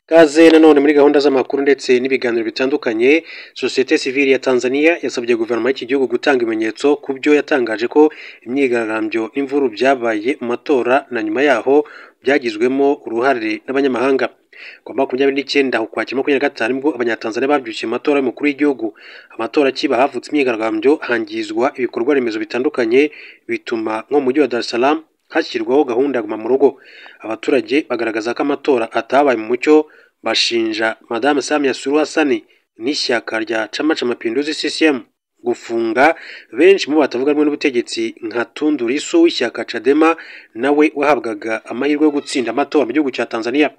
Kaze nanone muri gahunda z'amakuru ndetse n'ibiganiro bitandukanye. Societe Civile ya Tanzania yasabye guverinoma y'iki gihugu gutanga ibimenyetso ku byo yatangaje ko imyigaragambyo n'imvuru byabaye mu matora na nyuma yaho byagizwemo uruhare n'abanyamahanga. Ku 29 Ukwakira 2025 nibwo abanyatanzania babyukiye amatora y'umukuru w'igihugu. Amatora kiba havutse imyigaragambyo, hangizwa ibikorwa remezo bitandukanye, bituma nko mu mujyi wa Dar es Salaam hashyirwaho gahunda Guma mu Rugo. Abaturage bagaragaza ko amatora atabaye mu mucyo, bashinja Madame Samia Suluhu Hassan n'ishyaka rya Chama cha Mapinduzi CCM gufunga benshi mu batavuga rumwe n'ubutegetsi nka Tundu Lissu w'ishyaka Chadema, nawe wahabwaga amahirwe yo gutsinda amatora mu gihugu cya Tanzania.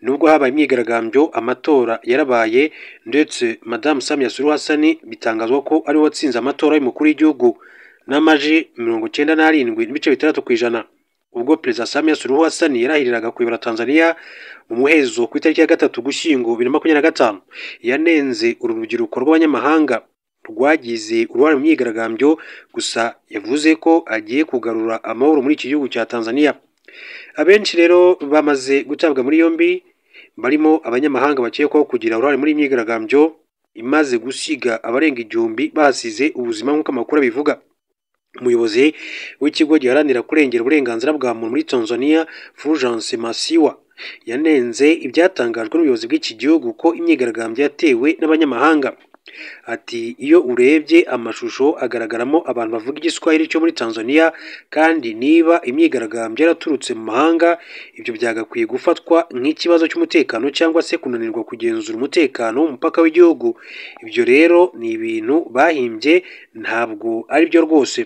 Nubwo habaye imyigaragambyo, amatora yarabaye ndetse Madame Samia Suluhu Hassan bitangazwa ko ari we watsinze amatora y'umukuru w'igihugu n'amaji 97.6%. Ubwo Perezida Samia Suluhu Hassan yarahiriraga kuyobora Tanzania mu muhezo ku itariki ya 3 Gushyingo 2025, yanenze uru rubyiruko rw'abanyamahanga rwagize uruhare mu myigaragambyo, gusa yavuze ko agiye kugarura amahoro muri iki gihugu cya Tanzania. Abenshi rero bamaze gutabwa muri yombi, barimo abanyamahanga bakekwaho kugira uruhare muri imyigaragambyo imaze gusiga abarenga 1000 basize ubuzima nk'uko amakuru bivuga. Umuyobozi w'ikigo giharanira kurengera uburenganzira bwa muntu muri Tanzania, Fulgence Masiwa, yanenze ibyatangajwe n'ubuyobozi bw'iki gihugu ko imyigaragambyo yatewe n'abanyamahanga. Ati iyo urebye amashusho agaragaramo abantu bavuga igiswahili cyo muri Tanzania, kandi niba imyigaragambyo yaraturutse mu mahanga, ibyo byagakwiye gufatwa nk'ikibazo cy'umutekano cyangwa se kunanirwa kugenzura umutekano w'umupaka w'igihugu. Ibyo rero ni ibintu bahimbye, ntabwo ari byo rwose.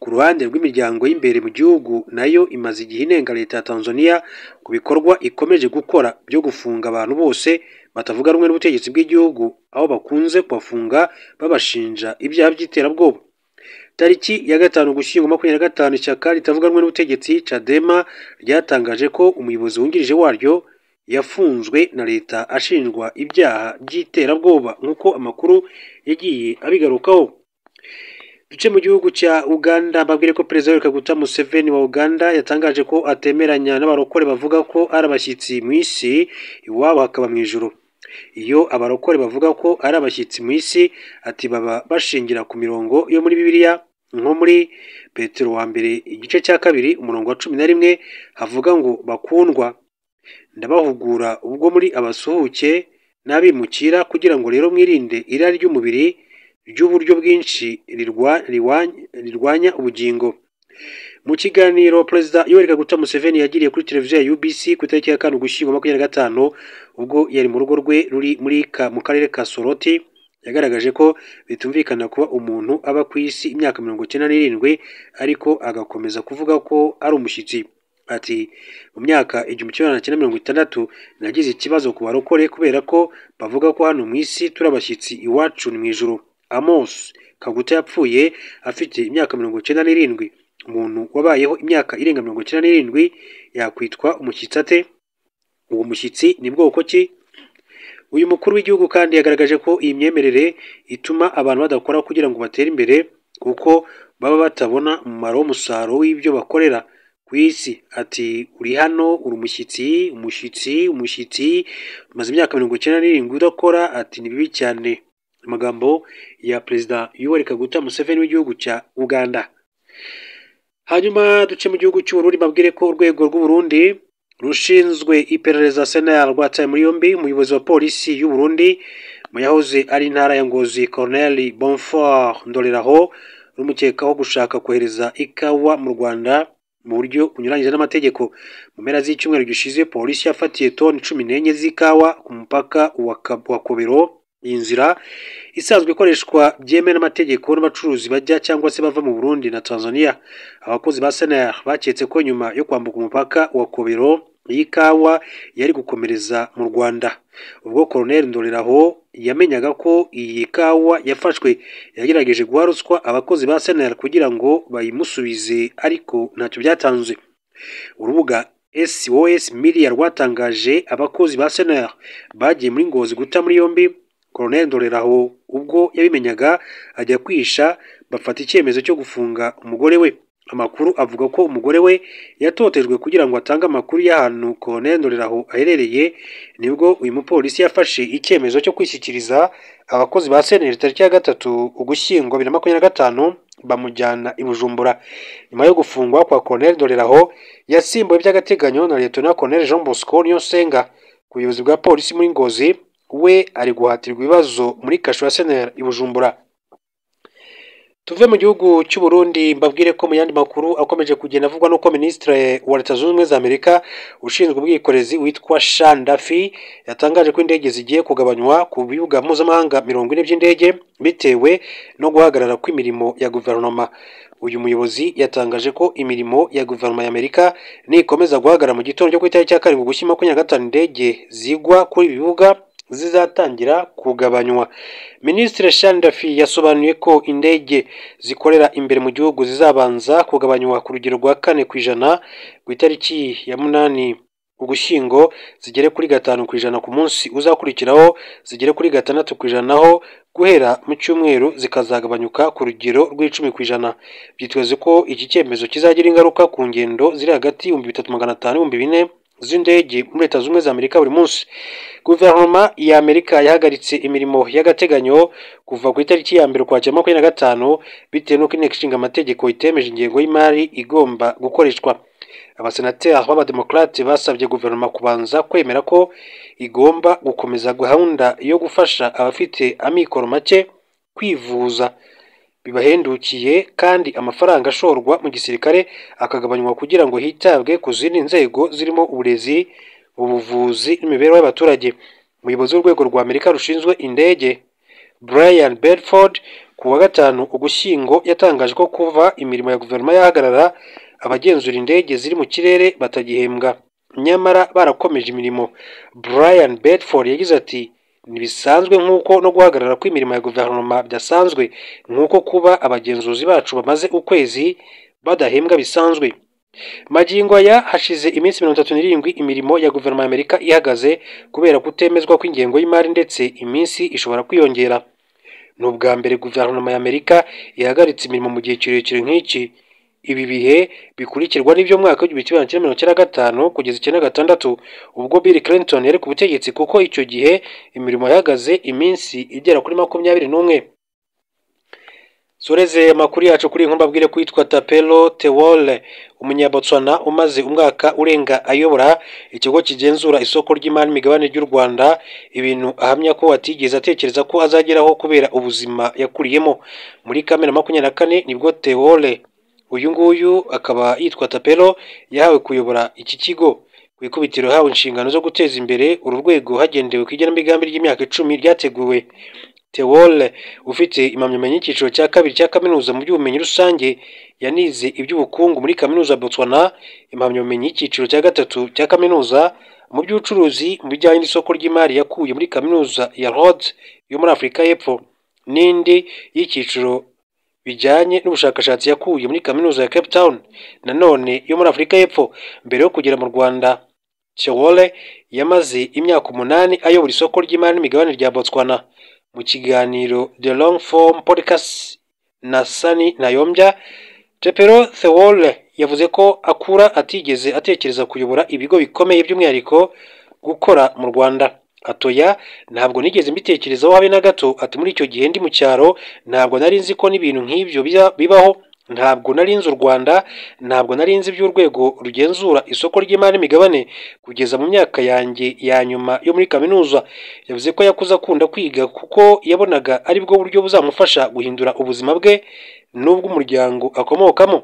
Ku ruhande rw'imiryango y'imbere mu gihugu, nayo imaze igihe inenga leta ya Tanzania ku bikorwa ikomeje gukora byo gufunga abantu bose batavuga rumwe n'ubutegetsi bw'igihugu, aho bakunze kubafunga babashinja ibyaha by'iterabwoba. Tariki ya 5 Ugushyingo 2025, ishyaka ritavuga rumwe n'ubutegetsi Chadema ryatangaje ko umuyobozi wungirije waryo yafunzwe na leta ashinjwa ibyaha by'iterabwoba nk'uko amakuru yagiye abigarukaho. Duce mu gihugu cya Uganda, babwire ko Perezida Yoweri Kaguta Museveni wa Uganda yatangaje ko atemeranya n'abarokore bavuga ko ari abashyitsi mu isi, iwabo hakaba mu ijuru. Iyo abarokore bavuga ko ari abashyitsi mu isi, ati baba bashingira ku mirongo yo muri Bibiliya, nko muri Petero wa mbere igice cya 2 umurongo wa 11 havuga ngo bakundwa, ndabahugura ubwo muri abasuhuke n'abimukira, kugira ngo rero mwirinde irari ry'umubiri ry'uburyo bwinshi rirwanya ubugingo. Mu kiganiro Perezida Yoweri Kaguta Museveni yagiriye kuri televiziyo ya UBC ku itariki ya 5 Ugushyingo 2025, ubwo yari mu rugo rwe ruri mu karere ka Soroti, yagaragaje ko bitumvikana kuba umuntu aba ku isi imyaka 97 ariko agakomeza kuvuga ko ari umushyitsi. Ati mu myaka 1960 nagize ikibazo ku barokore kubera ko bavuga ko hano mu isi turi abashyitsi, iwacu ni mu ijuru. Amos Kaguta yapfuye afite imyaka 97. Umuntu wabayeho imyaka irenga 97 yakwitwa umushyitsi ate? Uwo mushyitsi ni bwoko ki? Uyu mukuru w'igihugu kandi yagaragaje ko iyi myemerere ituma abantu badakora kugira ngo batere imbere, kuko baba batabona umumaro w'umusaruro w'ibyo bakorera ku isi. Ati uri hano uri umushyitsi umaze imyaka 97 udakora, ati ni bibi cyane. Amagambo ya Perezida Yoweri Kaguta Museveni w'igihugu cya Uganda. Hanyuma duce mu gihugu cy'u Burundi, babwire ko urwego rw'u Burundi rushinzwe iperereza SNL rwataye muri yombi umuyobozi wa polisi y'u Burundi mu yahoze ari intara ya Ngozi, Colonel Bonfort Ndoreraho, rumukekaho gushaka kohereza ikawa mu Rwanda mu buryo bunyuranyije n'amategeko. Mu mpera z'icyumweru gishize, polisi yafatiye toni 14 z'ikawa ku mupaka wa Kobero. Iyi nzira isanzwe ikoreshwa byemewe n'amategeko n'abacuruzi bajya cyangwa se bava mu Burundi na Tanzania. Abakozi ba SNL baketse ko nyuma yo kwambuka umupaka wa Kobero iyi kawa yari gukomereza mu Rwanda. Ubwo Colonel Ndoreraho yamenyaga ko iyi kawa yafashwe, yagerageje guha ruswa abakozi ba SNL kugira ngo bayimusubize, ariko ntacyo byatanze. Urubuga SOS Media rwatangaje abakozi ba SNL bagiye muri Ngozi guta muri yombi Colonel Ndoreraho. Ubwo yabimenyaga ajya kwisha, bafata icyemezo cyo gufunga umugore we. Amakuru avuga ko umugore we yatotejwe kugira ngo atange amakuru y'ahantu Colonel Ndoreraho aherereye, nibwo uyu mupolisi yafashe icyemezo cyo kwishyikiriza abakozi ba CNL tariki ya 3 Ugushyingo 2025 bamujyana i Bujumbura. Nyuma yo gufungwa kwa Colonel Ndoreraho yasimbuwe by'agateganyo na Lieutenant Colonel Jean Bosco Niyonsenga ku buyobozi bwa polisi muri Ngozi, we ari guhatirwa ibibazo muri kasho ya CNL i Bujumbura. Tuve mu gihugu cy'u Burundi mbabwire ko mu yandi makuru akomeje kugenda avugwa nuko Ministre wa Leta Zunze Ubumwe za Amerika ushinzwe ubwikorezi witwa Sean Duffy yatangaje ko indege zigiye kugabanywa ku bibuga mpuzamahanga 40 by'indege bitewe no guhagarara kw'imirimo ya guverinoma. Uyu muyobozi yatangaje ko imirimo ya guverinoma ya Amerika nikomeza guhagarara mu gitondo cyo ku itariki ya 7 Ugushyingo 2025 indege zigwa kuri bibuga zizatangira kugabanywa. Ministre Sean Duffy yasobanuye ko indege zikorera imbere mu gihugu zizabanza kugabanywa ku rugero rwa 4% ku itariki ya 8 Ugushyingo, zigere kuri 5% ku munsi uzakurikiraho, zigere kuri 6% naho guhera mu cyumweru zikazagabanyuka ku rugero rw'10%. Byitezwe ko iki cyemezo kizagira ingaruka ku ngendo ziri hagati ya 3500 4,000 z'indege muri Leta Zunze Ubumwe za Amerika buri munsi. Guverinoma ya Amerika yahagaritse imirimo y'agateganyo kuva ku itariki ya 1 Ukwakira 2025 bitewe n'uko inteko ishinga amategeko itemeje ingengo y'imari igomba gukoreshwa. Abasenateri b'abademokrate basabye guverinoma kubanza kwemera ko igomba gukomeza gahunda yo gufasha abafite amikoro make kwivuza bibahendukiye, kandi amafaranga ashorwa mu gisirikare akagabanywa kugira ngo hitabwe ku zindi nzego zirimo uburezi, ubuvuzi n'imibereho y'abaturage. Umuyobozi w'urwego rwa Amerika rushinzwe indege Brian Bedford ku wa 5 Ugushyingo yatangaje ko kuva imirimo ya guverinoma yahagarara abagenzura indege ziri mu kirere batagihembwa, nyamara barakomeje imirimo. Brian Bedford yagize ati nibisanzwe nk'uko no guhagarara kw'imirimo ya guverinoma byasanzwe, nk'uko kuba abagenzuzi bacu bamaze ukwezi badahembwa bisanzwe. Magingo aya hashize iminsi 37 imirimo ya guverinoma ya Amerika ihagaze kubera kutemezwa kw'ingengo y'imari, ndetse iminsi ishobora kwiyongera. N'ubwa mbere guverinoma ya Amerika ihagaritse imirimo mu gihe kirekire nk'iki. Ibi bihe bikurikirwa n'ibyo mwaka w'1995 kugeza 1996 ubwo Bill Clinton yari ku butegetsi, kuko icyo gihe imirimo yahagaze iminsi igera kuri 21. Soreze amakuru yacu kuri inkuru mbabwire ko yitwa Tapelo Tewole, umunyabotswana umaze umwaka urenga ayobora ikigo kigenzura isoko ry'imari n'imigabane ry'u Rwanda, ibintu ahamya ko atigeze atekereza ko azageraho kubera ubuzima yakuriyemo. Muri Kamena 24 nibwo Tewole uyu nguyu akaba yitwa Tapelo yahawe kuyobora iki kigo. Ku ikubitiro hawe inshingano zo guteza imbere uru rwego hagendewe ku igenamigambi ry'imyaka 10 ryateguwe. Tewole ufite impamyabumenyi y'icyiciro cya 2 cya kaminuza mu by'ubumenyi rusange yanize iby'ubukungu muri kaminuza Botswana, impamyabumenyi y'icyiciro cya 3 cya kaminuza mu by'ubucuruzi mu bijyanye n'isoko ry'imari yakuye muri kaminuza ya Rhodes yo muri Afurika y'Epfo, n'indi y'icyiciro bijyanye n'ubushakashatsi yakuye muri kaminuza ya Cape Town nanone yo muri Afurika y'Epfo. Mbere yo kugera mu Rwanda, Tewole yamaze imyaka 8 ayobora isoko ry'imari n'imigabane rya Botswana. Mu kiganiro The Long Form Podcast na Sani Nayombya, Tapelo Tewole yavuze ko akura atigeze atekereza kuyobora ibigo bikomeye by'umwihariko gukora mu Rwanda. Atoya, ntabwo nigeze mbitekerezaho habe na gato. Ati muri icyo gihe ndi mu cyaro ntabwo nari nzi ko n'ibintu nk'ibyo bibaho, ntabwo nari nzi u Rwanda, ntabwo nari nzi by'urwego rugenzura isoko ry'imari n'imigabane kugeza mu myaka yanjye ya nyuma yo muri kaminuza. Yavuze ko yakuze akunda kwiga kuko yabonaga ari bwo buryo buzamufasha guhindura ubuzima bwe n'ubw'umuryango akomokamo.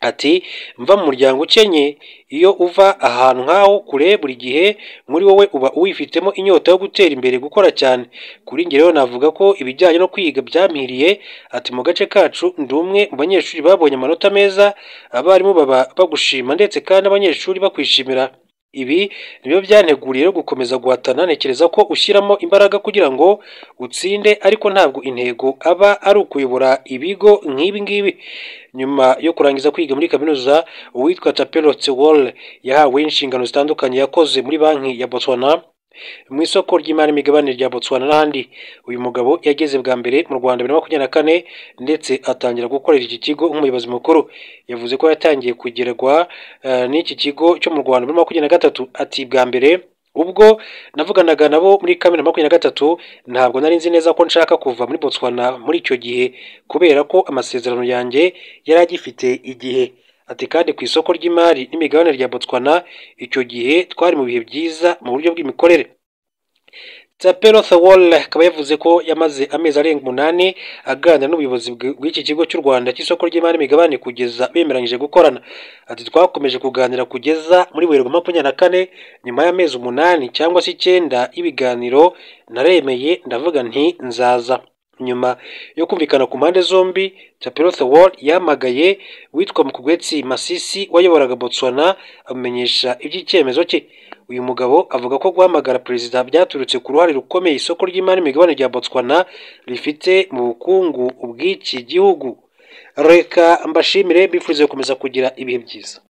Ati mva mu muryango ukenye, iyo uva ahantu nk'aho kure buri gihe muri wowe uba uwifitemo inyota yo gutera imbere, gukora cyane. Kuri njye rero navuga ko ibijyanye no kwiga byampiriye. Ati mu gace kacu ndi umwe mu banyeshuri babonye amanota meza, abarimu baba bagushima ndetse kandi abanyeshuri bakwishimira. Ibi nibyo byanteguriye gukomeza guhatana. Ntekereza ko ushyiramo imbaraga kugira ngo utsinde, ariko ntabwo intego aba ari ukuyobora ibigo nk'ibi ngibi. Nyuma yo kurangiza kwiga muri kaminuza, uwitwa Tapelo Tewole yahawe inshingano zitandukanye. Yakoze muri banki ya Botswana, mu isoko ry'imari n'imigabane rya Botswana n'ahandi. Uyu mugabo yageze bwa mbere mu Rwanda 2024 ndetse atangira gukorera iki kigo nk'umuyobozi mukuru. Yavuze ko yatangiye kugerwa n'iki kigo cyo mu Rwanda 2023. Ati bwa mbere ubwo navuganaga nabo muri Kamena 2023 ntabwo nari nzi neza ko nshaka kuva muri Botswana muri icyo gihe kubera ko amasezerano yanjye yari agifite igihe. Ati kandi ku isoko ry'imari n'imigabane rya Botswana icyo gihe twari mu bihe byiza mu buryo bw'imikorere. Tsapelo Thawol akaba yavuze ko yamaze amezi arenga 8 aganira n'ubuyobozi bw'iki kigo cy'u Rwanda cy'isoko ry'imari n'imigabane kugeza bemeranyije gukorana. Ati twakomeje kuganira kugeza muri 2024 nyuma y'amezi 8 cyangwa se 9 y'ibiganiro naremeye ndavuga nti nzaza. Nyuma yo kumvikana ku mpande zombi, Tsapelo Thawol yamagaye witwa Mukgweetsi Masisi wayoboraga Botswana amenyesha iby'icyemezo cye. Uyu mugabo avuga ko guhamagara perezida byaturutse ku ruhare rukomeye isoko ry'imari n'imigabane rya Botswana rifite mu bukungu bw'iki gihugu. Reka mbashimire, bifurize gukomeza kugira ibihe byiza.